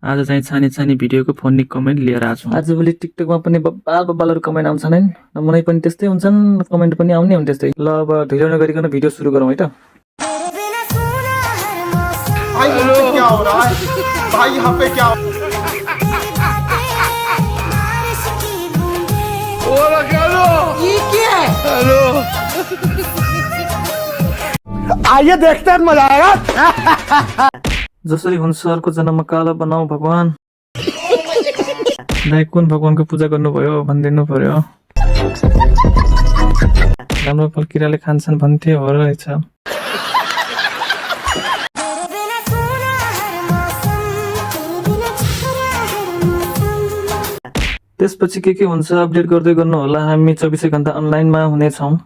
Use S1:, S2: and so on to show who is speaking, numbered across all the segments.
S1: आज चाहिँ छानी छानी भिडियोको फन्नी कमेन्ट लिएर आएको छु। आजभोलि टिकटकमा पनि बब्बालहरु कमेन्ट आउँछन् हैन, नमुनै पनि त्यस्तै हुन्छन्, कमेन्ट पनि आउने हुन् त्यस्तै। ल अब ढिलो नगरिकन भिडियो सुरु गरौँ है त।
S2: भाई यहाँ पे क्या हो रहा है? भाई यहाँ पे क्या
S3: ये क्या है?
S2: हेलो आइए देखते हैं, मजा आएगा।
S1: जसरी हुन्छ अर्को जन्ममा कालो बनाऊ भगवान। दाइ कुन भगवानको पूजा गर्नुभयो भनिदिनु पर्यो। राम्रो फल किराले खान्छन् भन्थे हो रहेछ। त्यसपछि के हुन्छ अपडेट गर्दै गर्नु होला। हामी 24 घण्टा अनलाइनमा हुनेछौँ।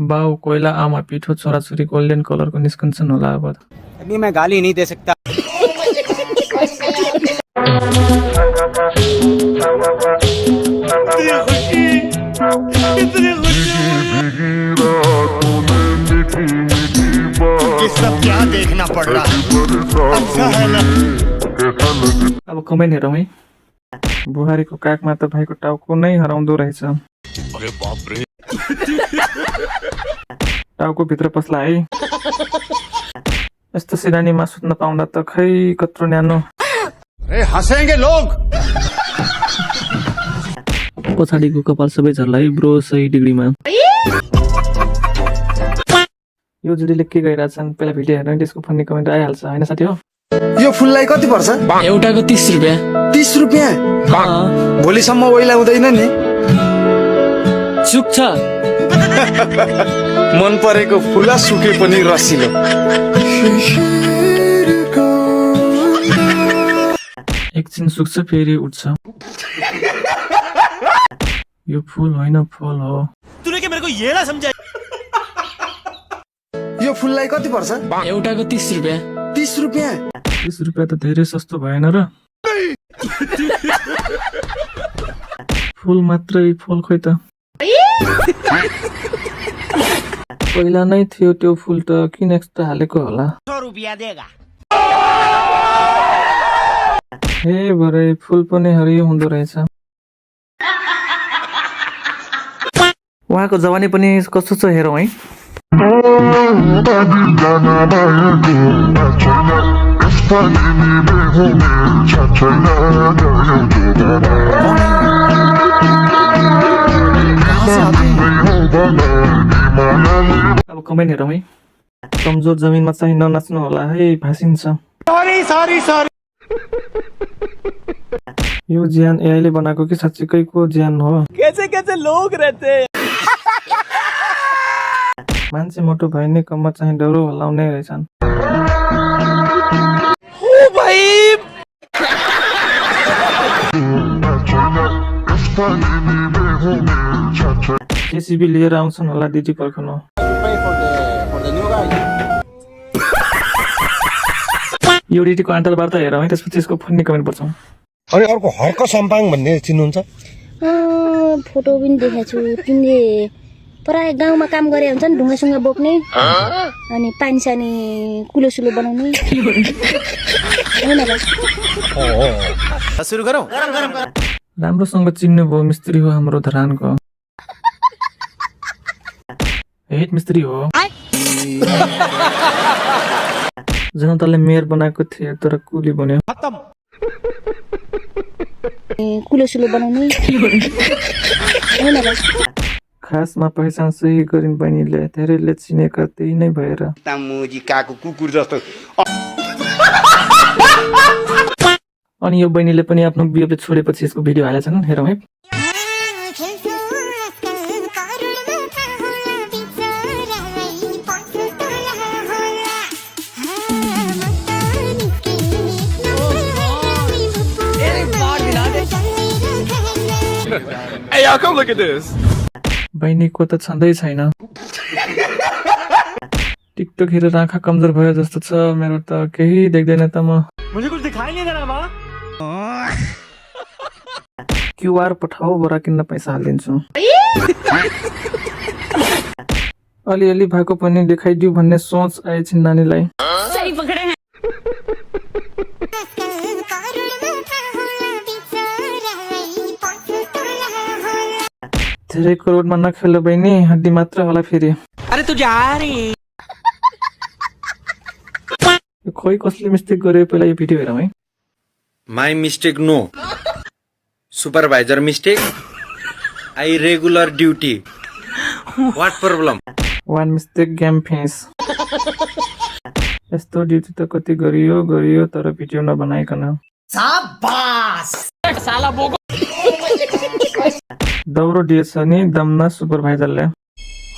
S1: बाउ कोइला आमा पिठो छोराछोरी गोल्डन कलरको निस्कन्छन् होला अब।
S3: अभी मैं गाली नहीं दे सकता।
S2: ये सब क्या देखना पड़ रहा है? अच्छा है ना?
S1: अब कमेन्ट हेरौँ है। बुहारीको काखमा त भाइको टाउको नै हराउँदो रहेछ।
S2: अरे बाप रे।
S1: टाउको भित्र पस्ला है। यस्तो सिरानीमा सुत्न पाउँदा त खै कत्रो न्यानो।
S2: अरे हंसेंगे लोग।
S1: पछाडिको कपाल सबै झर्ला है ब्रो, सही डिग्रीमा। यो जोडीले के गरिरहेछन् पहिला भिडियो हेर्नु, त्यसको फन्नी कमेन्ट आइहाल्छ हैन साथी हो।
S4: यो फुललाई कति पर्छ?
S5: एउटाको 30 रुपैयाँ।
S4: 30 रुपैयाँ? भोलिसम्म ओइला हुँदैन नि?
S5: सुक्छ।
S4: मन परेको फुला सुके पनि रसिलो।
S1: एकछिन सुक्छ फेरि उठ्छ। यो फुल होइन फल हो।
S2: तूने क्या मेरे को ये ना समझा?
S4: यो फुललाई कति पर्छ?
S5: एउटाको 30 रुपैयाँ।
S4: 30 रुपैयाँ?
S1: 30 रुपैयाँ त धेरै सस्तो भएन र? फुल मात्रै फल खोइ त। पहिला नै थियो त्यो फुल त किन एक्स्ट्रा हालेको होला?
S3: 100 रुपया देगा।
S1: हे भरे फुल पनि हरियो हुँदो रहेछ। उहाँको जवानी पनि कस्तो छ हेरौँ है। अब कमेन्ट हेरौँ है। कमजोर जमिनमा चाहिँ ननाच्नु होला है, भासिन्छ।
S2: सॉरी।
S1: यो ज्यान एआईले बनाएको कि साँच्चीकैको ज्यान हो?
S3: कैसे लोग रहते हैं?
S1: मान्छे मोटो भए नि कममा चाहिँ डरो हल्लाउने रहेछन्।
S3: ओ भाई
S1: जेसीबी लिएर आउँछन् होला दिदी पर्खनु। यो डिटीको आन्तर वार्ता हेरौँ है, त्यसपछि यसको फन्नी कमेन्ट पढ्छौँ।
S6: अनि अर्को हर्क सम्पाङ भन्ने चिन्नुहुन्छ?
S7: फोटो पनि देखेको छु। तिमीले प्राय गाउँमा काम गरे हुन्छ नि, ढुङ्गासुङ्गा बोक्ने अनि पानी सानी कुलोसुलो बनाउने होइन र?
S3: सुरु गरौँ।
S1: राम्रोसँग चिन्नु भयो, मिस्त्री हो हाम्रो धरानको। हेट मिस्त्री हो। जनताले मेयर बनाएको थियो तर कुली बन्यो।
S7: कुलोसुलो बनाउने होइन र?
S1: खासमा पहिचान सही गरिन् बहिनीले, धेरैले चिनेका त्यही नै भएर।
S6: तामुजी काको कुकुर जस्तो।
S1: अनि यो बहिनीले पनि आफ्नो बिहेले छोडेपछि यसको भिडियो हालेछन्, हेरौँ है।
S2: Hey y'all, come look at this.
S1: बहिनीको त छँदै छैन। टिकटक हेरेर आँखा कमजोर भयो जस्तो छ मेरो त, केही देख्दैन त म।
S2: मुझे कुछ दिखाई नहीं दे रहा माँ।
S1: क्यूआर पठाऊ, बरा किन्न पैसा हालिदिन्छु। अलिअलि भएको पनि देखाइदियो भन्ने सोच आएछ नानीलाई।
S7: सही पकडे।
S1: धेरै करोडमा नखेल बहिनी, हड्डी मात्र होला फेरि।
S3: अरे तू जा रे।
S1: खोइ कसले मिस्टेक गर्यो, पहिला यो भिडियो हेरौँ है।
S4: My mistake no, supervisor mistake, I regular duty, what problem?
S1: One mistake game finish. यस्तो ड्युटी त कति गरियो तर भिडियो नबनाइकन। दौरो दिएछ नि दमना सुपरभाइजरले।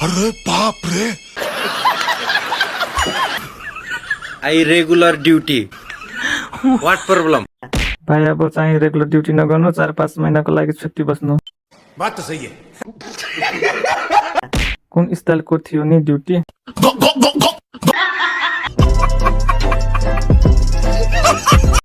S6: अरे बाप रे,
S4: I regular duty, what problem?
S1: भाइ अब चाहिँ रेगुलर ड्युटी नगर्नु, 4-5 महिनाको लागि छुट्टी बस्नु।
S6: बात तो सही है।
S1: कुन स्टाइलको थियो नि ड्युटी?